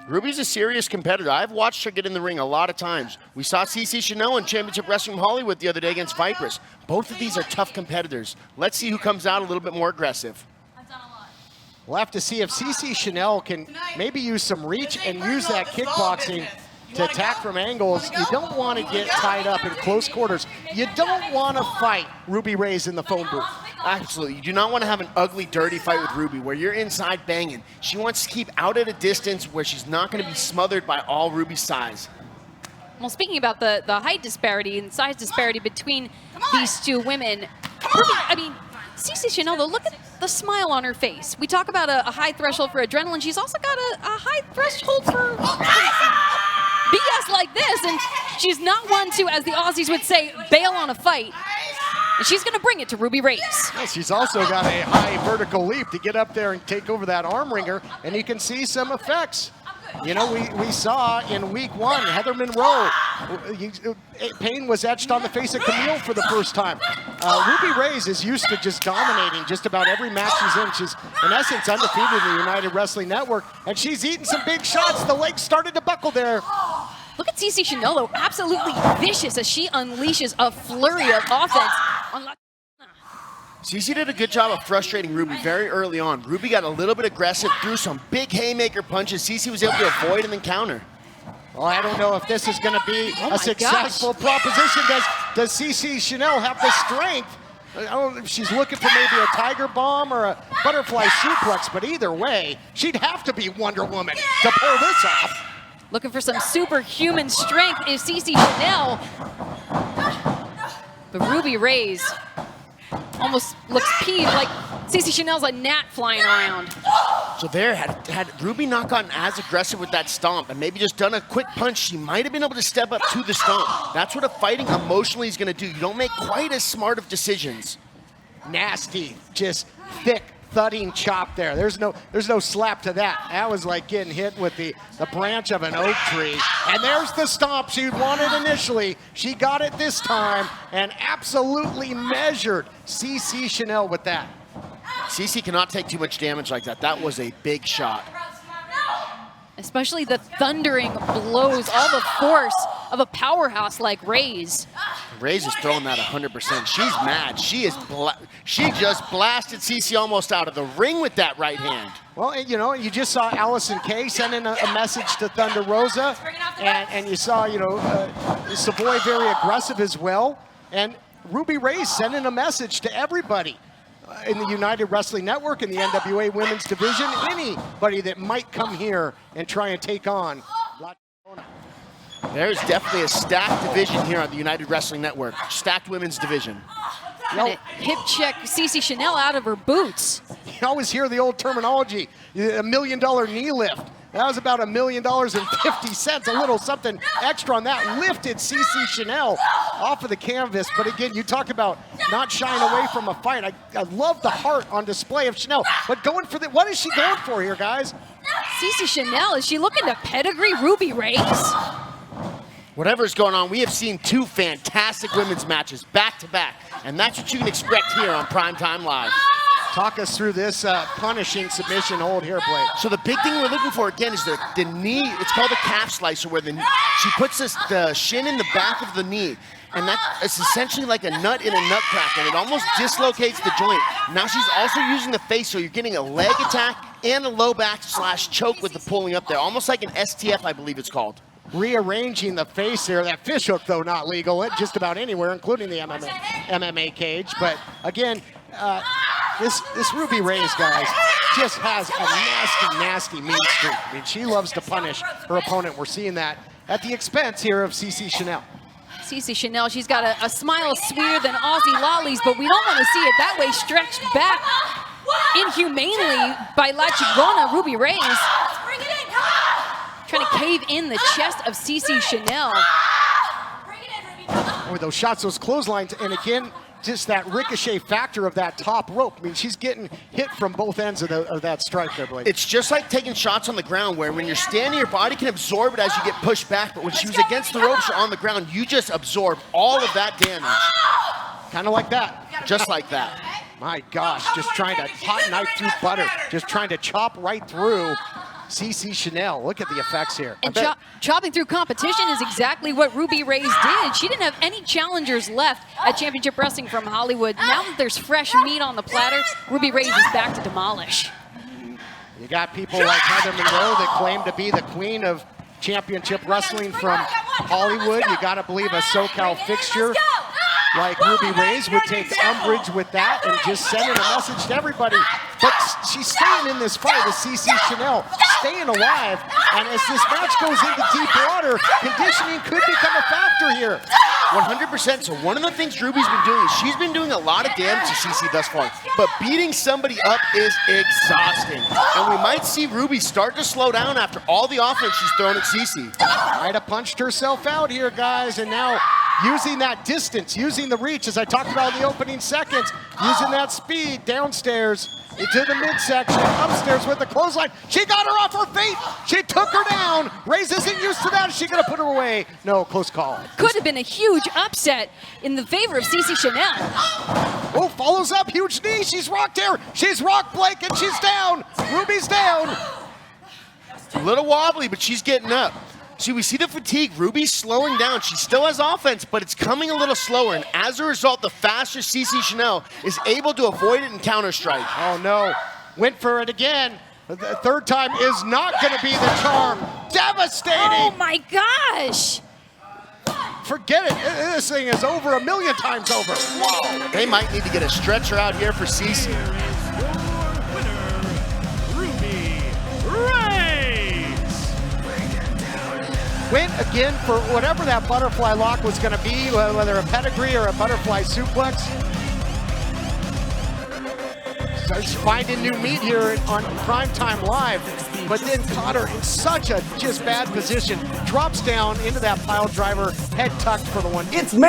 Ruby's a serious competitor. I've watched her get in the ring a lot of times. We saw CeCe Chanel in Championship Wrestling from Hollywood the other day against Vipers. Both of these are tough competitors. Let's see who comes out a little bit more aggressive. We'll have to see if CeCe Chanel can maybe use some reach and use that kickboxing to attack from angles. You don't want to get tied up in close quarters. You don't want to fight Ruby Raze in the phone booth. Absolutely. You do not want to have an ugly, dirty fight with Ruby where you're inside banging. She wants to keep out at a distance where she's not going to be smothered by all Ruby's size. Well, speaking about the height disparity and size disparity between these two women, Ruby, I mean, CeCe Chanel, though, look at the smile on her face. We talk about a high threshold for adrenaline. She's also got a high threshold for BS like this, and she's not one to, as the Aussies would say, bail on a fight. And she's going to bring it to Ruby Raze. Well, she's also got a high vertical leap to get up there and take over that arm wringer, and you can see some effects. You know, we saw in week 1, Heather Monroe, pain was etched on the face of Camille for the first time. Ruby Raze is used to just dominating just about every match she's in. She's, in essence, undefeated in the United Wrestling Network, and she's eating some big shots. The legs started to buckle there. Look at CeCe Chanel, though, absolutely vicious as she unleashes a flurry of offense on La CeCe did a good job of frustrating Ruby very early on. Ruby got a little bit aggressive, threw some big haymaker punches. CeCe was able to avoid and then counter. Well, I don't know if this is going to be a successful proposition. Does CeCe Chanel have the strength? I don't know if she's looking for maybe a tiger bomb or a butterfly suplex, but either way, she'd have to be Wonder Woman to pull this off. Looking for some superhuman strength is CeCe Chanel. But Ruby Raze almost looks peeved, like CeCe Chanel's a gnat flying around. So there, had Ruby not gotten as aggressive with that stomp and maybe just done a quick punch, she might have been able to step up to the stomp. That's what a fighting emotionally is going to do. You don't make quite as smart of decisions. Nasty, just thick, thudding chop there. There's no slap to that. That was like getting hit with the branch of an oak tree. And there's the stomp she wanted initially. She got it this time and absolutely measured CeCe Chanel with that. CeCe cannot take too much damage like that. That was a big shot. Especially the thundering blows, all the force of a powerhouse like Raze. Raze is throwing that 100%. She's mad. She just blasted CeCe almost out of the ring with that right hand. Well, you know, you just saw Allison Kay sending a message to Thunder Rosa, and you saw, you know, Savoy very aggressive as well, and Ruby Raze sending a message to everybody in the United Wrestling Network, in the NWA Women's Division, anybody that might come here and try and take on La Chingona. There's definitely a stacked division here on the United Wrestling Network. Stacked women's division. Gonna hip check CeCe Chanel out of her boots. You always hear the old terminology, $1 million knee lift. That was about $1,000,50, a little something extra on that. Lifted CeCe Chanel off of the canvas. But again, you talk about not shying away from a fight. I love the heart on display of Chanel. But going for what is she going for here, guys? CeCe Chanel, is she looking to pedigree Ruby Raze? Whatever's going on, we have seen 2 fantastic women's matches back to back. And that's what you can expect here on Primetime Live. Talk us through this punishing submission hold here, Blake. So the big thing we're looking for, again, is the knee. It's called a calf slicer, where she puts the shin in the back of the knee. And it's essentially like a nut in a nutcracker, and it almost dislocates the joint. Now she's also using the face, so you're getting a leg attack and a low back / choke with the pulling up there, almost like an STF, I believe it's called. Rearranging the face there. That fish hook, though, not legal at just about anywhere, including the MMA cage. But again, this Ruby Raze, guys, just has a nasty, nasty mean streak. I mean, she loves to punish her opponent. We're seeing that at the expense here of CeCe Chanel. CeCe Chanel, she's got a smile sweeter than Aussie lollies, but we don't want to see it that way, stretched back inhumanely by La Chingona. Ruby Raze trying to cave in the chest of CeCe Chanel. Boy, those shots, those clotheslines, and again, just that ricochet factor of that top rope. I mean, she's getting hit from both ends of that strike there, Blake. It's just like taking shots on the ground, where when you're standing, your body can absorb it as you get pushed back, but when she was against the ropes or on the ground, you just absorb all of that damage. Kind of like that. Just like that. My gosh, just trying to hot knife through butter, just trying to chop right through. CeCe Chanel. Look at the effects here. And chopping through competition is exactly what Ruby Raze did. She didn't have any challengers left at Championship Wrestling from Hollywood. Now that there's fresh meat on the platter, Ruby Raze is back to demolish. You got people like Heather Monroe that claim to be the queen of Championship Wrestling from Hollywood. You got to believe a SoCal fixture like Ruby Raze would take umbrage with that and just sending a message to everybody. But she's staying in this fight with CeCe Chanel, staying alive. And as this match goes into deep water, conditioning could become a factor here. 100%. So one of the things Ruby's been doing is she's been doing a lot of damage to CeCe thus far, but beating somebody up is exhausting. And we might see Ruby start to slow down after all the offense she's thrown at CeCe. Might have punched herself out here, guys, and now using that distance, using the reach, as I talked about in the opening seconds, using that speed downstairs into the midsection, upstairs with the clothesline. She got her off her feet. She took her down. Raze isn't used to that. Is she going to put her away? No, close call. Could have been a huge upset in the favor of CeCe Chanel. Oh, follows up, huge knee. She's rocked here. She's rocked Blake, and she's down. Ruby's down. A little wobbly, but she's getting up. See, we see the fatigue. Ruby's slowing down. She still has offense, but it's coming a little slower. And as a result, the faster CeCe Chanel is able to avoid it and counter strike. Oh, no. Went for it again. The third time is not going to be the charm. Devastating. Oh, my gosh. Forget it. This thing is over 1 million times over. Whoa. They might need to get a stretcher out here for CeCe. Went again for whatever that butterfly lock was going to be, whether a pedigree or a butterfly suplex. Starts finding new meat here on Primetime Live, but then caught her in such a just bad position. Drops down into that pile driver, head tucked for the one. It's me.